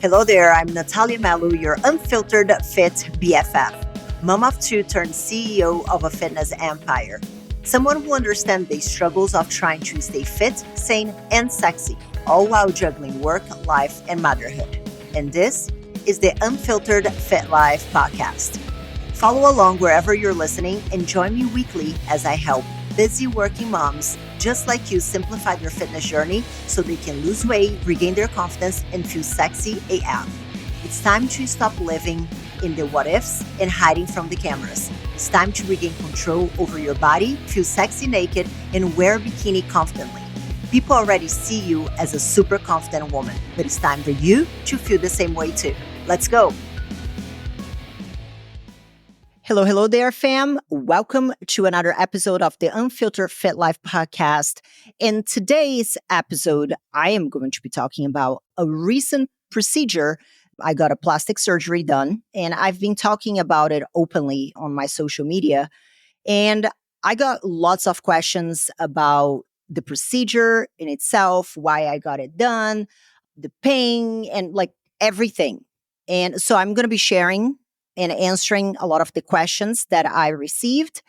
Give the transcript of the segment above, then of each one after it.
Hello there, I'm Nathalia Melo, your unfiltered fit BFF, mom of two turned CEO of a fitness empire. Someone who understands the struggles of trying to stay fit, sane, and sexy, all while juggling work, life, and motherhood. And this is the Unfiltered Fit Life podcast. Follow along wherever you're listening and join me weekly as I help busy working moms just like you simplify their fitness journey so they can lose weight, regain their confidence, and feel sexy AF. It's time to stop living in the what ifs and hiding from the cameras. It's time to regain control over your body, feel sexy naked, and wear a bikini confidently. People already see you as a super confident woman, but it's time for you to feel the same way too. Let's go. Hello there, fam. Welcome to another episode of the Unfiltered Fit Life podcast. In today's episode, I am going to be talking about a recent procedure. I got a plastic surgery done, and I've been talking about it openly on my social media. And I got lots of questions about the procedure in itself, why I got it done, the pain, and like everything. And so I'm going to be sharing and answering a lot of the questions that I received.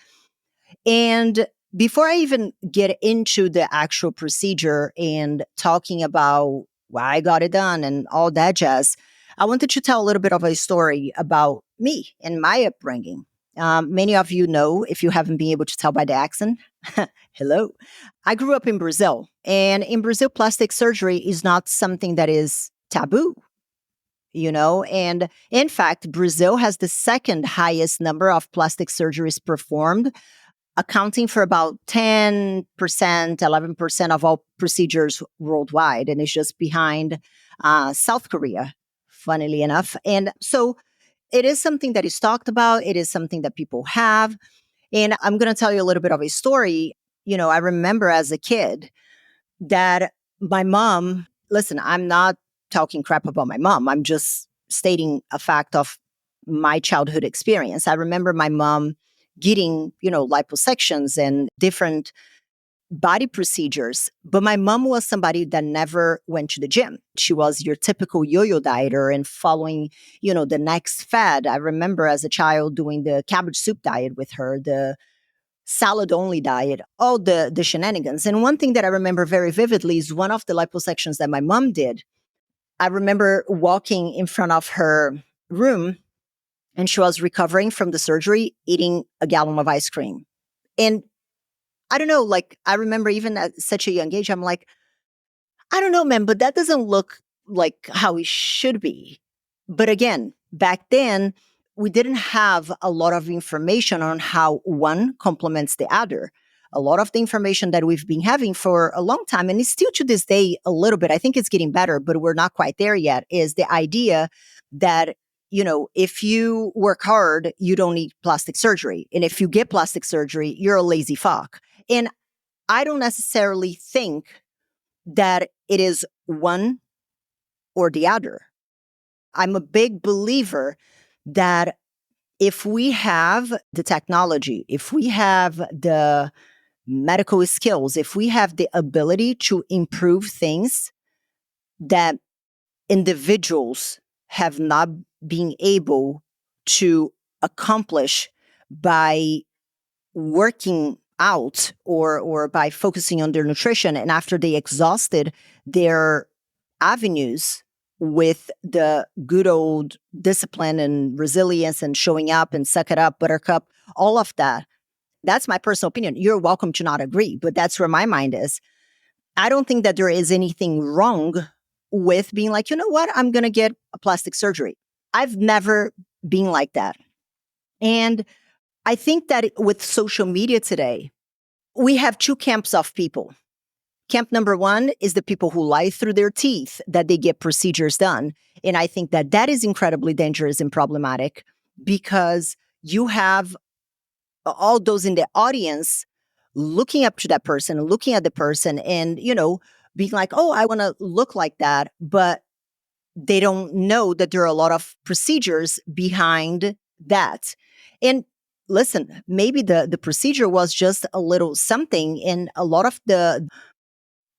And before I even get into the actual procedure and talking about why I got it done and all that jazz, I wanted to tell a little bit of a story about me and my upbringing. Many of you know, if you haven't been able to tell by the accent, hello. I grew up in Brazil, and in Brazil, plastic surgery is not something that is taboo. And in fact, Brazil has the second highest number of plastic surgeries performed, accounting for about 10%, 11% of all procedures worldwide. And it's just behind South Korea, funnily enough. And so it is something that is talked about. It is something that people have. And I'm going to tell you a little bit of a story. I remember as a kid that my mom, listen, I'm not talking crap about my mom. I'm just stating a fact of my childhood experience. I remember my mom getting, liposuctions and different body procedures. But my mom was somebody that never went to the gym. She was your typical yo-yo dieter and following, the next fad. I remember as a child doing the cabbage soup diet with her, the salad-only diet, all the shenanigans. And one thing that I remember very vividly is one of the liposuctions that my mom did. I remember walking in front of her room, and she was recovering from the surgery, eating a gallon of ice cream. And I don't know, I remember even at such a young age, I'm like, I don't know, man, but that doesn't look like how it should be. But again, back then, we didn't have a lot of information on how one complements the other. A lot of the information that we've been having for a long time, and it's still to this day a little bit, I think it's getting better, but we're not quite there yet, is the idea that, if you work hard, you don't need plastic surgery. And if you get plastic surgery, you're a lazy fuck. And I don't necessarily think that it is one or the other. I'm a big believer that if we have the technology, if we have the medical skills, if we have the ability to improve things that individuals have not been able to accomplish by working out or by focusing on their nutrition, and after they exhausted their avenues with the good old discipline and resilience and showing up and suck it up, buttercup, all of that. That's my personal opinion. You're welcome to not agree, but that's where my mind is. I don't think that there is anything wrong with being like, you know what, I'm going to get a plastic surgery. I've never been like that. And I think that with social media today, we have two camps of people. Camp number one is the people who lie through their teeth that they get procedures done. And I think that that is incredibly dangerous and problematic because you have all those in the audience looking up to that person, looking at the person and, being like, oh, I want to look like that. But they don't know that there are a lot of procedures behind that. And listen, maybe the procedure was just a little something, and a lot of the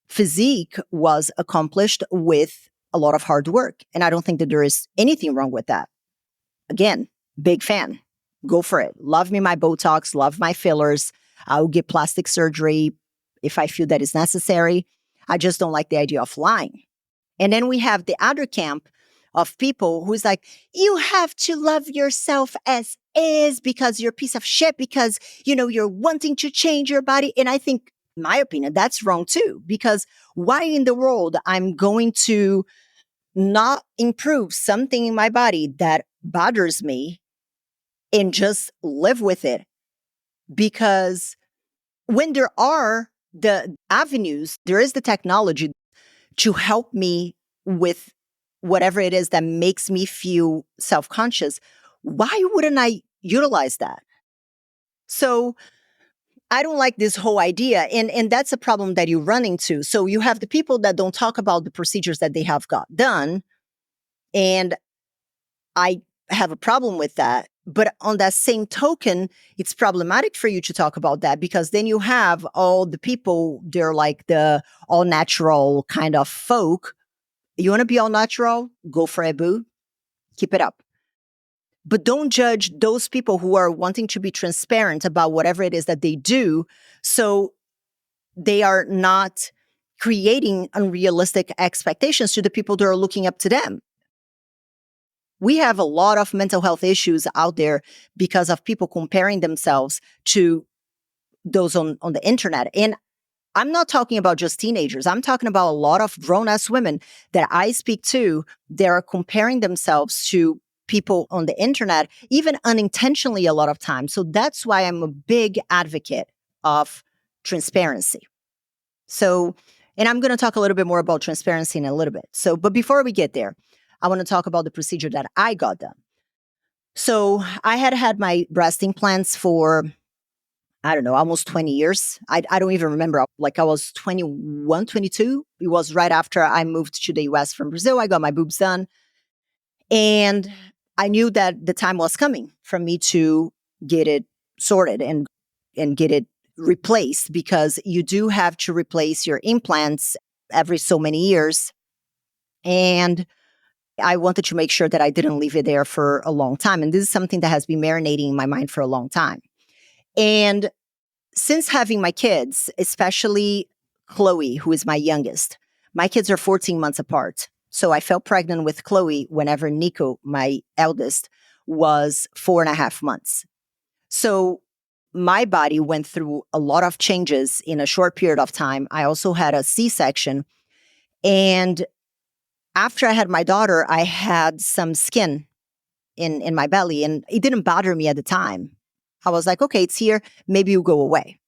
physique was accomplished with a lot of hard work. And I don't think that there is anything wrong with that. Again, big fan. Go for it. Love me my Botox, love my fillers. I'll get plastic surgery if I feel that is necessary. I just don't like the idea of lying. And then we have the other camp of people who's like, you have to love yourself as is because you're a piece of shit because, you're wanting to change your body. And I think, in my opinion, that's wrong too, because why in the world I'm going to not improve something in my body that bothers me and just live with it? Because when there are the avenues, there is the technology to help me with whatever it is that makes me feel self-conscious, why wouldn't I utilize that? So I don't like this whole idea. And that's a problem that you run into. So you have the people that don't talk about the procedures that they have got done. And I have a problem with that. But on that same token, it's problematic for you to talk about that because then you have all the people, they're like the all natural kind of folk. You want to be all natural? Go for it, boo. Keep it up. But don't judge those people who are wanting to be transparent about whatever it is that they do. So they are not creating unrealistic expectations to the people that are looking up to them. We have a lot of mental health issues out there because of people comparing themselves to those on the internet. And I'm not talking about just teenagers. I'm talking about a lot of grown-ass women that I speak to. They are comparing themselves to people on the internet, even unintentionally a lot of times. So that's why I'm a big advocate of transparency. So, and I'm going to talk a little bit more about transparency in a little bit. So, but before we get there, I want to talk about the procedure that I got done. So I had my breast implants for, I don't know, almost 20 years. I don't even remember. Like I was 21, 22. It was right after I moved to the US from Brazil. I got my boobs done. And I knew that the time was coming for me to get it sorted and get it replaced because you do have to replace your implants every so many years. And I wanted to make sure that I didn't leave it there for a long time. And this is something that has been marinating in my mind for a long time. And since having my kids, especially Chloe, who is my youngest, my kids are 14 months apart. So I fell pregnant with Chloe whenever Nico, my eldest, was 4.5 months. So my body went through a lot of changes in a short period of time. I also had a C-section. And after I had my daughter, I had some skin in my belly, and it didn't bother me at the time. I was like, okay, it's here. Maybe it'll go away.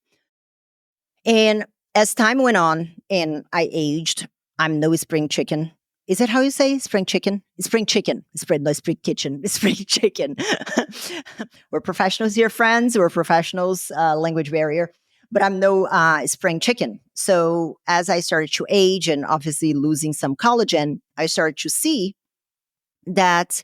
And as time went on and I aged, I'm no spring chicken. Is that how you say spring chicken? Spring chicken. No, spring kitchen. Spring chicken. We're professionals here, friends. We're professionals, language barrier. But I'm no spring chicken. So as I started to age and obviously losing some collagen, I started to see that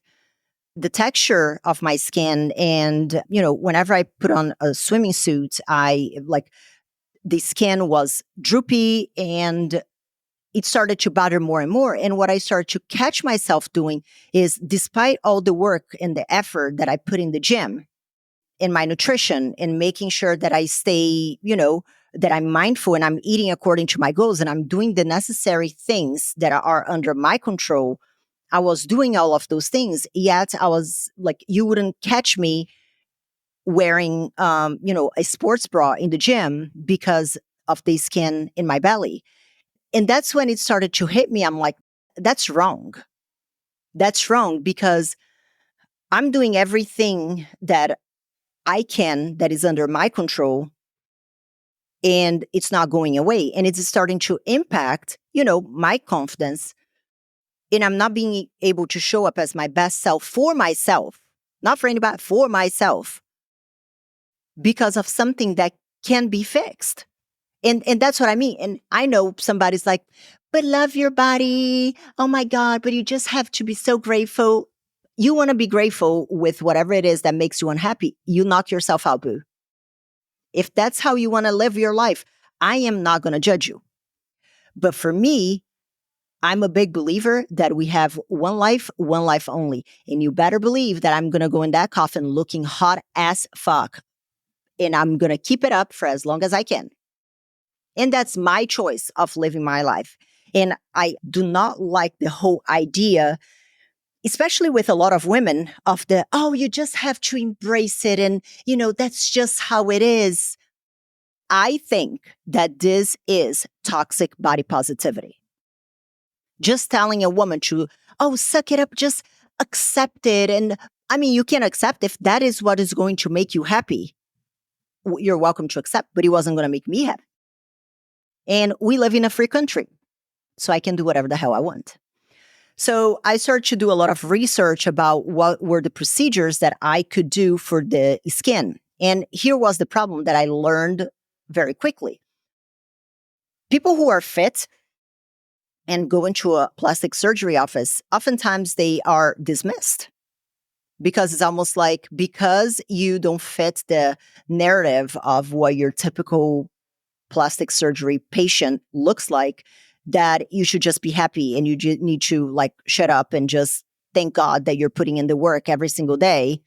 the texture of my skin and, whenever I put on a swimming suit, the skin was droopy and it started to bother more and more. And what I started to catch myself doing is, despite all the work and the effort that I put in the gym, in my nutrition, in making sure that I stay, that I'm mindful and I'm eating according to my goals and I'm doing the necessary things that are under my control, I was doing all of those things. Yet I was like, you wouldn't catch me wearing, a sports bra in the gym because of the skin in my belly. And that's when it started to hit me. I'm like, that's wrong. That's wrong because I'm doing everything that I can that is under my control and it's not going away. And it's starting to impact, my confidence. And I'm not being able to show up as my best self for myself, not for anybody, for myself, because of something that can be fixed. And that's what I mean. And I know somebody's like, but love your body. Oh my God, but you just have to be so grateful. You want to be grateful with whatever it is that makes you unhappy. You knock yourself out, boo. If that's how you want to live your life, I am not going to judge you. But for me, I'm a big believer that we have one life only. And you better believe that I'm going to go in that coffin looking hot as fuck. And I'm going to keep it up for as long as I can. And that's my choice of living my life. And I do not like the whole idea, especially with a lot of women, of the, oh, you just have to embrace it. And, that's just how it is. I think that this is toxic body positivity. Just telling a woman to, oh, suck it up, just accept it. And I mean, you can accept if that is what is going to make you happy. You're welcome to accept, but it wasn't going to make me happy. And we live in a free country, so I can do whatever the hell I want. So I started to do a lot of research about what were the procedures that I could do for the skin. And here was the problem that I learned very quickly. People who are fit and go into a plastic surgery office, oftentimes they are dismissed because it's almost like, because you don't fit the narrative of what your typical plastic surgery patient looks like, that you should just be happy and you need to like shut up and just thank God that you're putting in the work every single day,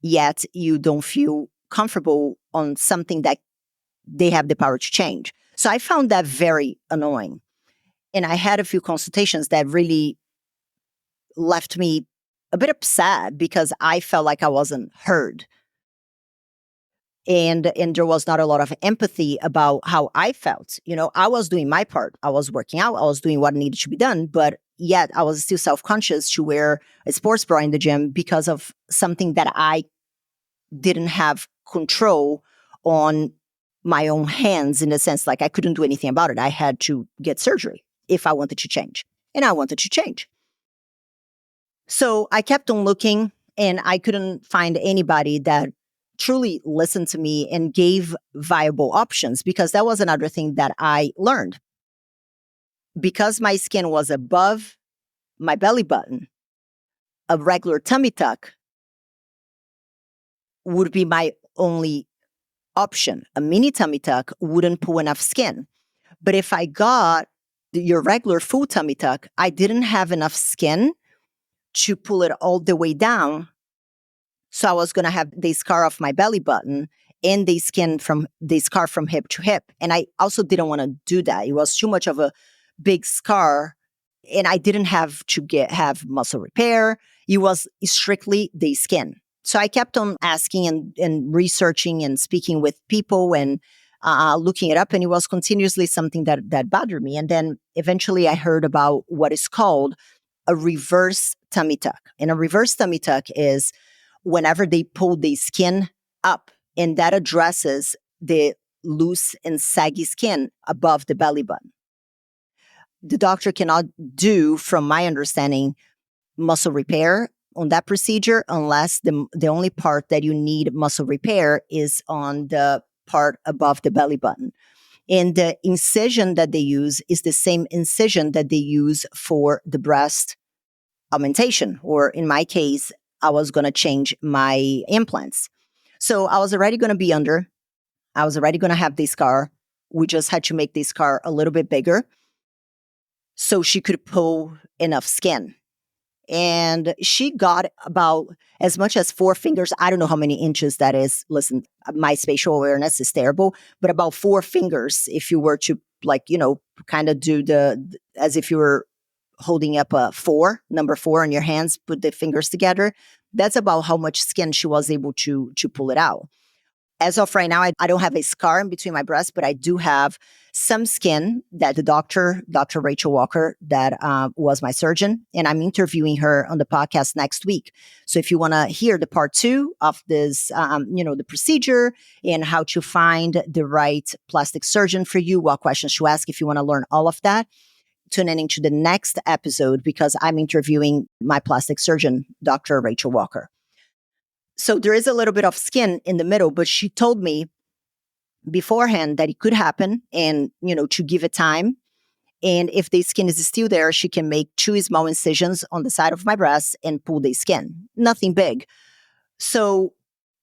yet you don't feel comfortable on something that they have the power to change. So I found that very annoying. And I had a few consultations that really left me a bit upset because I felt like I wasn't heard. And there was not a lot of empathy about how I felt. I was doing my part. I was working out. I was doing what needed to be done. But yet I was still self-conscious to wear a sports bra in the gym because of something that I didn't have control on my own hands, in the sense like I couldn't do anything about it. I had to get surgery if I wanted to change. And I wanted to change. So I kept on looking, and I couldn't find anybody that truly listened to me and gave viable options, because that was another thing that I learned. Because my skin was above my belly button, a regular tummy tuck would be my only option. A mini tummy tuck wouldn't pull enough skin. But if I got your regular full tummy tuck, I didn't have enough skin to pull it all the way down. So I was going to have the scar off my belly button and the scar from hip to hip. And I also didn't want to do that. It was too much of a big scar, and I didn't have to have muscle repair. It was strictly the skin. So I kept on asking and researching and speaking with people and looking it up. And it was continuously something that bothered me. And then eventually I heard about what is called a reverse tummy tuck. And a reverse tummy tuck is whenever they pull the skin up, and that addresses the loose and saggy skin above the belly button. The doctor cannot do, from my understanding, muscle repair on that procedure unless the only part that you need muscle repair is on the part above the belly button. And the incision that they use is the same incision that they use for the breast augmentation, or in my case, I was going to change my implants. So I was already going to be under. I was already going to have this scar. We just had to make this scar a little bit bigger so she could pull enough skin. And she got about as much as 4 fingers. I don't know how many inches that is. Listen, my spatial awareness is terrible, but about 4 fingers, if you were to kind of do as if you were holding up a number 4 on your hands, put the fingers together. That's about how much skin she was able to pull it out. As of right now, I don't have a scar in between my breasts, but I do have some skin that the Dr. Rachel Walker, that was my surgeon, and I'm interviewing her on the podcast next week. So if you want to hear the part 2 of this, the procedure and how to find the right plastic surgeon for you, what questions to ask, if you want to learn all of that, tune in into the next episode, because I'm interviewing my plastic surgeon, Dr. Rachel Walker. So there is a little bit of skin in the middle, but she told me beforehand that it could happen, and, to give it time. And if the skin is still there, she can make 2 small incisions on the side of my breast and pull the skin. Nothing big. So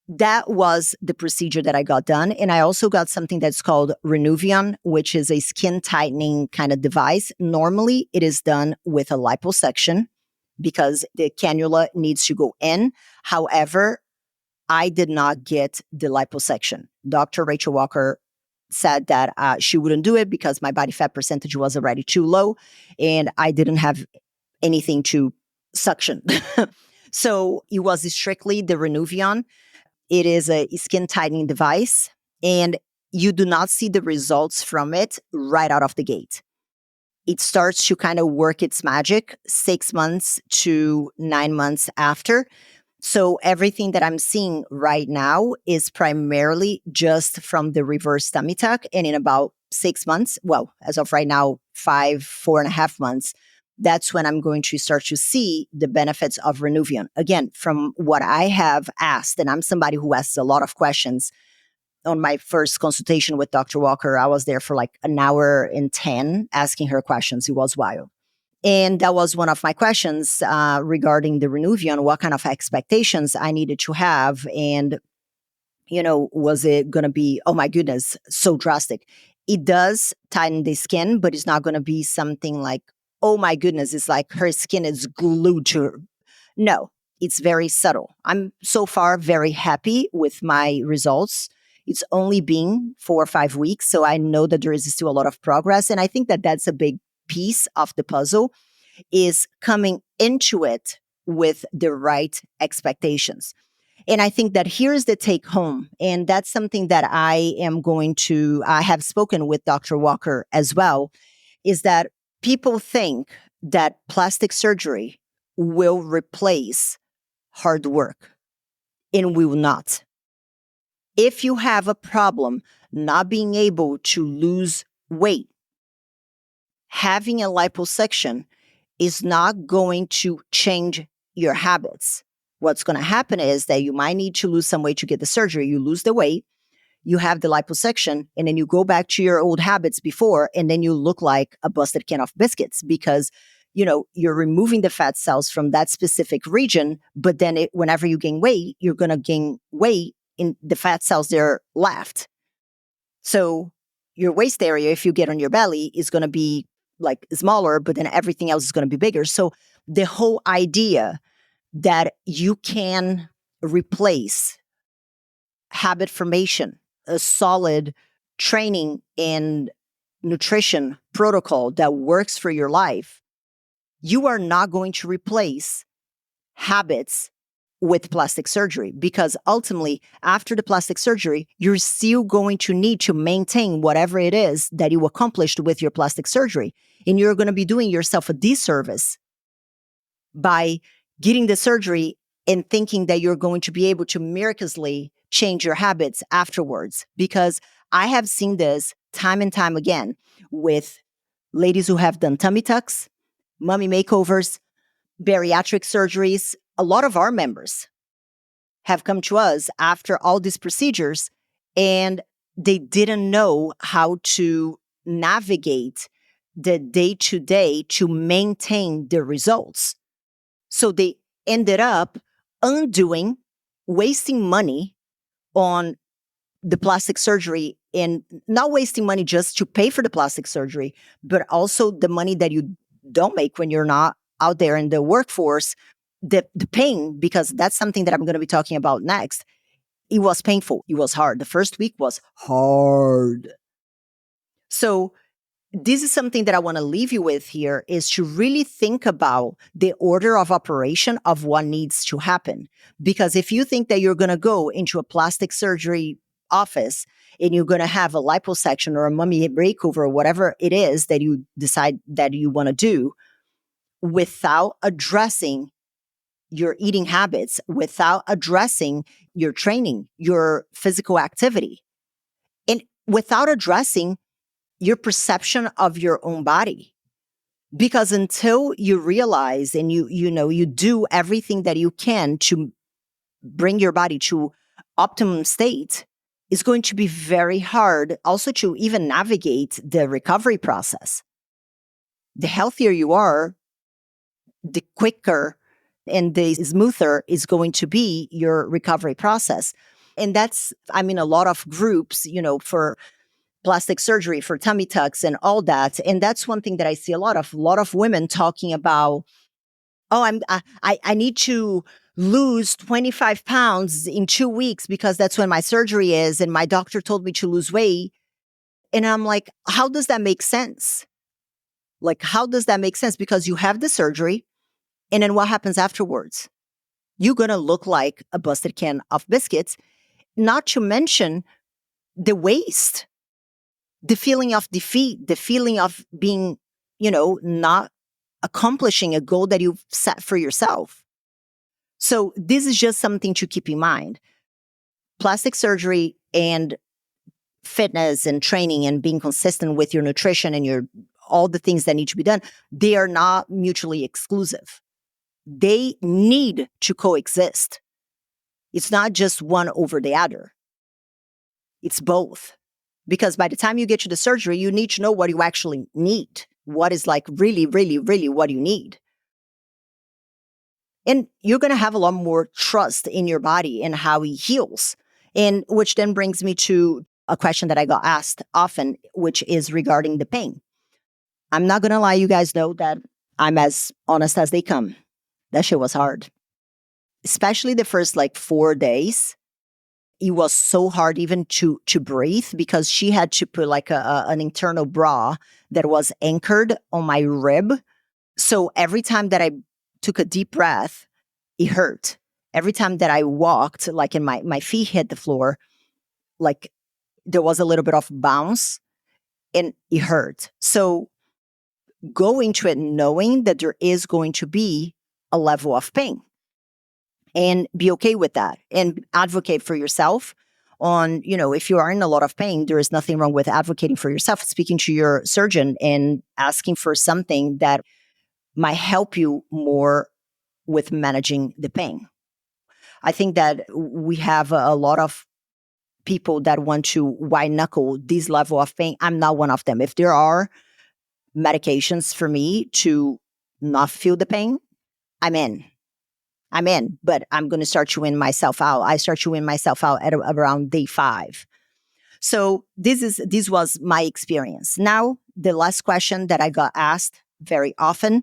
that was the procedure that I got done. And I also got something that's called Renuvion, which is a skin tightening kind of device. Normally, it is done with a liposuction because the cannula needs to go in. However, I did not get the liposuction. Dr. Rachel Walker said that she wouldn't do it because my body fat percentage was already too low and I didn't have anything to suction. So it was strictly the Renuvion. It is a skin tightening device, and you do not see the results from it right out of the gate. It starts to kind of work its magic 6 months to 9 months after. So everything that I'm seeing right now is primarily just from the reverse tummy tuck. And in about 6 months, well, as of right now, 4.5 months, that's when I'm going to start to see the benefits of Renuvion. Again, from what I have asked, and I'm somebody who asks a lot of questions. On my first consultation with Dr. Walker, I was there for like an hour and 10 asking her questions. It was wild. And that was one of my questions regarding the Renuvion, what kind of expectations I needed to have. And, was it going to be, oh my goodness, so drastic? It does tighten the skin, but it's not going to be something like, oh my goodness, it's like her skin is glued to her. No, it's very subtle. I'm so far very happy with my results. It's only been 4 or 5 weeks, so I know that there is still a lot of progress. And I think that that's a big piece of the puzzle is coming into it with the right expectations. And I think that here's the take home. And that's something that I have spoken with Dr. Walker as well, is that people think that plastic surgery will replace hard work and will not. If you have a problem not being able to lose weight, having a liposuction is not going to change your habits. What's going to happen is that you might need to lose some weight to get the surgery. You lose the weight, you have the liposuction, and then you go back to your old habits before, and then you look like a busted can of biscuits because you're removing the fat cells from that specific region, but then whenever you gain weight, you're going to gain weight in the fat cells that are left. So your waist area, if you get on your belly, is going to be like smaller, but then everything else is going to be bigger. So the whole idea that you can replace habit formation, a solid training and nutrition protocol that works for your life, you are not going to replace habits with plastic surgery because ultimately, after the plastic surgery, you're still going to need to maintain whatever it is that you accomplished with your plastic surgery. And you're going to be doing yourself a disservice by getting the surgery and thinking that you're going to be able to miraculously change your habits afterwards. Because I have seen this time and time again with ladies who have done tummy tucks, mummy makeovers, bariatric surgeries. A lot of our members have come to us after all these procedures and they didn't know how to navigate the day-to-day to maintain the results. So they ended up wasting money on the plastic surgery and not wasting money just to pay for the plastic surgery, but also the money that you don't make when you're not out there in the workforce, the pain, because that's something that I'm going to be talking about next. It was painful. It was hard. The first week was hard. So this is something that I want to leave you with here is to really think about the order of operation of what needs to happen. Because if you think that you're going to go into a plastic surgery office and you're going to have a liposuction or a mummy makeover or whatever it is that you decide that you want to do without addressing your eating habits, without addressing your training, your physical activity, and without addressing your perception of your own body. Because until you realize and you do everything that you can to bring your body to optimum state, it's going to be very hard also to even navigate the recovery process. The healthier you are, the quicker and the smoother is going to be your recovery process. And that's, I mean, a lot of groups, for plastic surgery, for tummy tucks and all that. And that's one thing that I see a lot of women talking about, oh, I need to lose 25 pounds in 2 weeks because that's when my surgery is. And my doctor told me to lose weight. And I'm like, how does that make sense? Like, how does that make sense? Because you have the surgery, and then what happens afterwards? You're going to look like a busted can of biscuits, not to mention the waste, the feeling of defeat, the feeling of being, not accomplishing a goal that you've set for yourself. So this is just something to keep in mind. Plastic surgery and fitness and training and being consistent with your nutrition and your all the things that need to be done, they are not mutually exclusive. They need to coexist. It's not just one over the other. It's both. Because by the time you get to the surgery, you need to know what you actually need. What is like really, really, really what you need. And you're going to have a lot more trust in your body and how it heals. And which then brings me to a question that I got asked often, which is regarding the pain. I'm not going to lie, you guys know that I'm as honest as they come. That shit was hard. Especially the first 4 days. It was so hard even to breathe because she had to put an internal bra that was anchored on my rib. So every time that I took a deep breath, it hurt. Every time that I walked, and my feet hit the floor, there was a little bit of bounce and it hurt. So go into it knowing that there is going to be a level of pain and be okay with that and advocate for yourself on, if you are in a lot of pain, there is nothing wrong with advocating for yourself, speaking to your surgeon and asking for something that might help you more with managing the pain. I think that we have a lot of people that want to white knuckle this level of pain. I'm not one of them. If there are medications for me to not feel the pain, I'm in, but I'm going to start chewing myself out. I start chewing myself out at around day 5. So this was my experience. Now, the last question that I got asked very often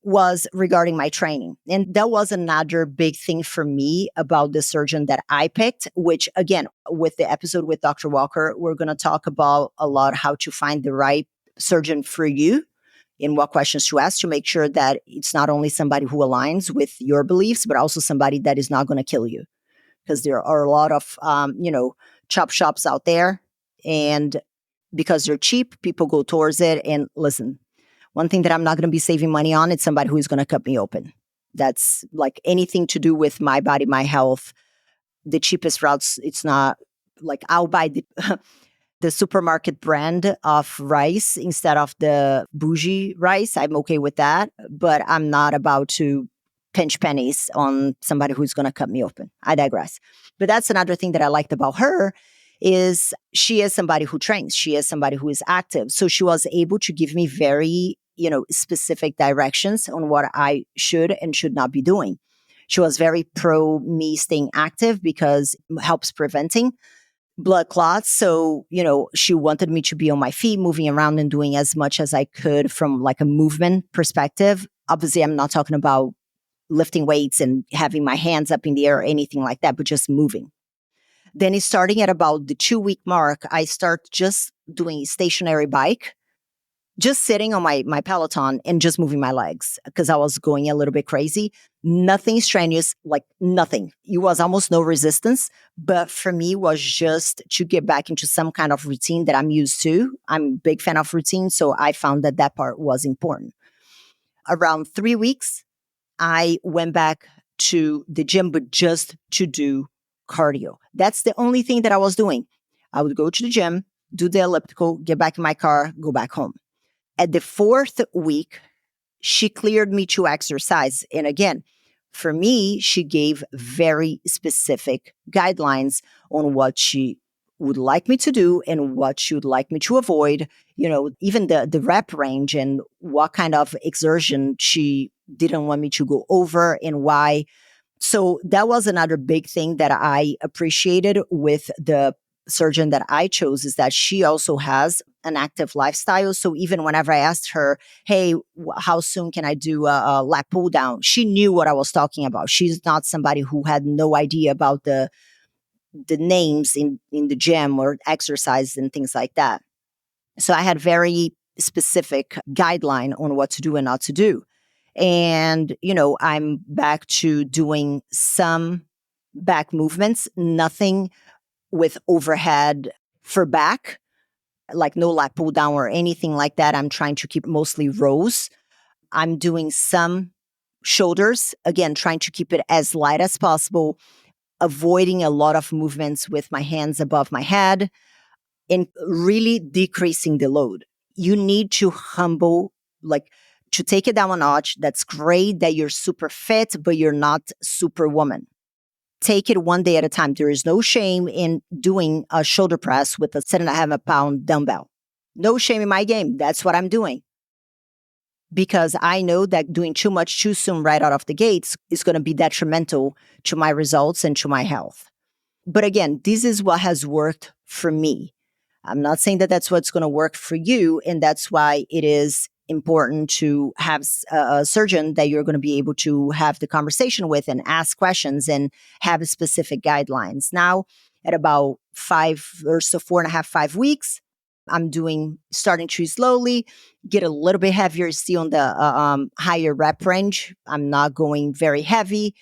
was regarding my training. And that was another big thing for me about the surgeon that I picked, which again, with the episode with Dr. Walker, we're going to talk about a lot how to find the right surgeon for you and what questions to ask to make sure that it's not only somebody who aligns with your beliefs, but also somebody that is not going to kill you. Because there are a lot of, chop shops out there. And because they're cheap, people go towards it. And listen, one thing that I'm not going to be saving money on is somebody who's going to cut me open. That's anything to do with my body, my health. The cheapest routes, it's not I'll buy the supermarket brand of rice instead of the bougie rice. I'm okay with that, but I'm not about to pinch pennies on somebody who's going to cut me open. I digress. But that's another thing that I liked about her is she is somebody who trains. She is somebody who is active. So she was able to give me very, specific directions on what I should and should not be doing. She was very pro me staying active because it helps preventing blood clots. So, she wanted me to be on my feet, moving around and doing as much as I could from a movement perspective. Obviously, I'm not talking about lifting weights and having my hands up in the air or anything like that, but just moving. Then it's starting at about the 2-week mark, I start just doing stationary bike, just sitting on my Peloton and just moving my legs because I was going a little bit crazy. Nothing strenuous, nothing. It was almost no resistance. But for me, it was just to get back into some kind of routine that I'm used to. I'm a big fan of routine. So I found that part was important. Around 3 weeks, I went back to the gym, but just to do cardio. That's the only thing that I was doing. I would go to the gym, do the elliptical, get back in my car, go back home. At the 4th week, she cleared me to exercise. And again, for me, she gave very specific guidelines on what she would like me to do and what she would like me to avoid, even the rep range and what kind of exertion she didn't want me to go over and why. So that was another big thing that I appreciated with the surgeon that I chose, is that she also has an active lifestyle. So even whenever I asked her, hey, how soon can I do a lat pull down? She knew what I was talking about. She's not somebody who had no idea about the names in the gym or exercise and things like that. So I had very specific guideline on what to do and not to do. And, I'm back to doing some back movements, nothing with overhead for back, like no lat pull down or anything like that. I'm trying to keep mostly rows. I'm doing some shoulders, again, trying to keep it as light as possible, avoiding a lot of movements with my hands above my head, and really decreasing the load. You need to like to take it down a notch. That's great that you're super fit, but you're not superwoman. Take it one day at a time. There is no shame in doing a shoulder press with a 7.5 pound dumbbell. No shame in my game. That's what I'm doing. Because I know that doing too much too soon right out of the gates is going to be detrimental to my results and to my health. But again, this is what has worked for me. I'm not saying that that's what's going to work for you. And that's why it is important to have a surgeon that you're going to be able to have the conversation with and ask questions and have specific guidelines. Now, at about 4.5, 5 weeks, I'm starting to slowly get a little bit heavier, still on the higher rep range. I'm not going very heavy.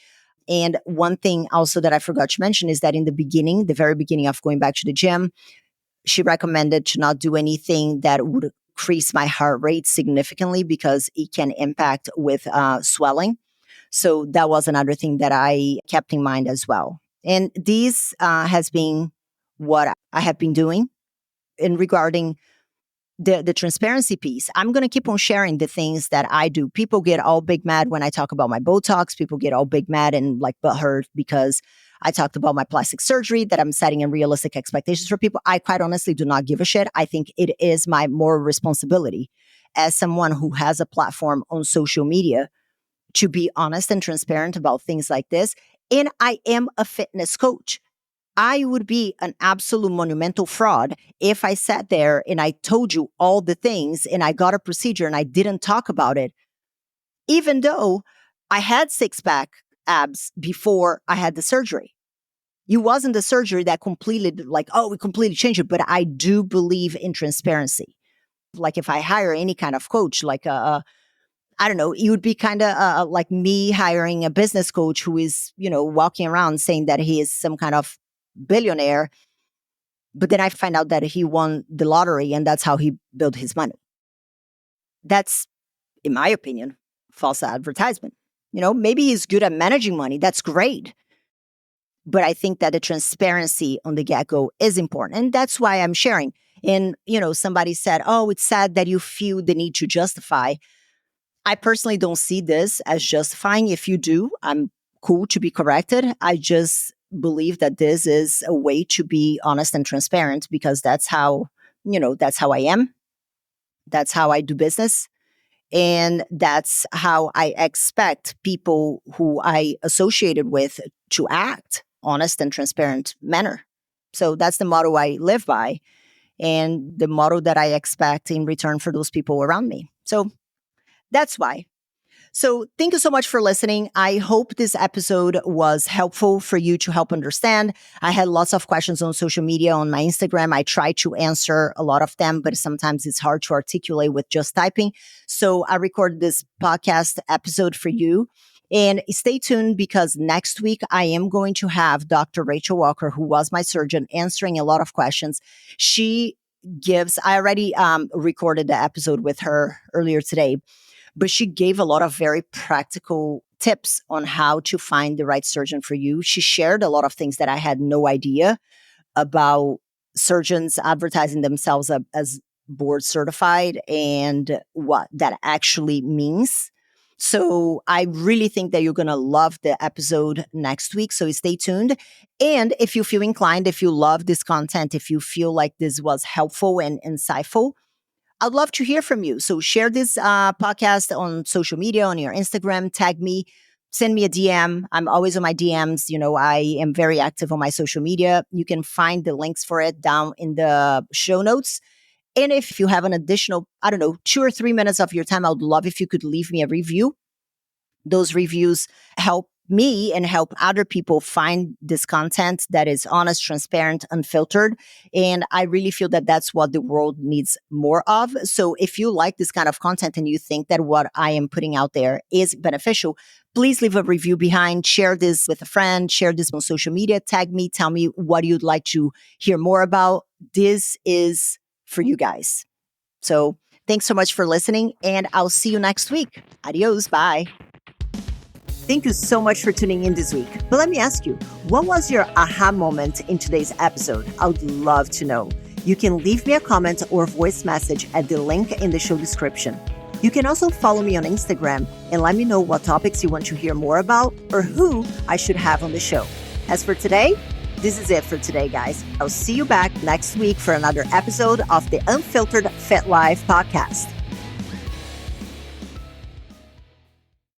And one thing also that I forgot to mention is that in the very beginning of going back to the gym, she recommended to not do anything that would increase my heart rate significantly because it can impact with swelling. So that was another thing that I kept in mind as well. And this has been what I have been doing in regarding the transparency piece. I'm going to keep on sharing the things that I do. People get all big mad when I talk about my Botox. People get all big mad and like butthurt because I talked about my plastic surgery, that I'm setting unrealistic expectations for people. I quite honestly do not give a shit. I think it is my moral responsibility as someone who has a platform on social media to be honest and transparent about things like this. And I am a fitness coach. I would be an absolute monumental fraud if I sat there and I told you all the things and I got a procedure and I didn't talk about it, even though I had six-pack abs before I had the surgery. It wasn't the surgery that completely it completely changed it, but I do believe in transparency. Like if I hire any kind of coach, I don't know, it would be kind of like me hiring a business coach who is, walking around saying that he is some kind of billionaire, but then I find out that he won the lottery and that's how he built his money. That's, in my opinion, false advertisement. Maybe he's good at managing money. That's great. But I think that the transparency on the get-go is important. And that's why I'm sharing. And, somebody said, oh, it's sad that you feel the need to justify. I personally don't see this as justifying. If you do, I'm cool to be corrected. I just believe that this is a way to be honest and transparent because that's how I am. That's how I do business. And that's how I expect people who I associated with to act, honest and transparent manner. So that's the motto I live by and the motto that I expect in return for those people around me. So that's why. So thank you so much for listening. I hope this episode was helpful for you to help understand. I had lots of questions on social media, on my Instagram. I try to answer a lot of them, but sometimes it's hard to articulate with just typing. So I recorded this podcast episode for you. And stay tuned because next week I am going to have Dr. Rachel Walker, who was my surgeon, answering a lot of questions. I already recorded the episode with her earlier today. But she gave a lot of very practical tips on how to find the right surgeon for you. She shared a lot of things that I had no idea about surgeons advertising themselves as board certified and what that actually means. So I really think that you're going to love the episode next week. So stay tuned. And if you feel inclined, if you love this content, if you feel like this was helpful and insightful, I'd love to hear from you. So share this podcast on social media, on your Instagram, tag me, send me a DM. I'm always on my DMs. I am very active on my social media. You can find the links for it down in the show notes. And if you have an additional, 2 or 3 minutes of your time, I would love if you could leave me a review. Those reviews help me and help other people find this content that is honest, transparent, unfiltered. And I really feel that that's what the world needs more of. So if you like this kind of content and you think that what I am putting out there is beneficial, please leave a review behind, share this with a friend, share this on social media, tag me, tell me what you'd like to hear more about. This is for you guys. So thanks so much for listening, and I'll see you next week. Adios. Bye. Thank you so much for tuning in this week. But let me ask you, what was your aha moment in today's episode? I would love to know. You can leave me a comment or voice message at the link in the show description. You can also follow me on Instagram and let me know what topics you want to hear more about or who I should have on the show. As for today, this is it for today, guys. I'll see you back next week for another episode of the Unfiltered Fit Life podcast.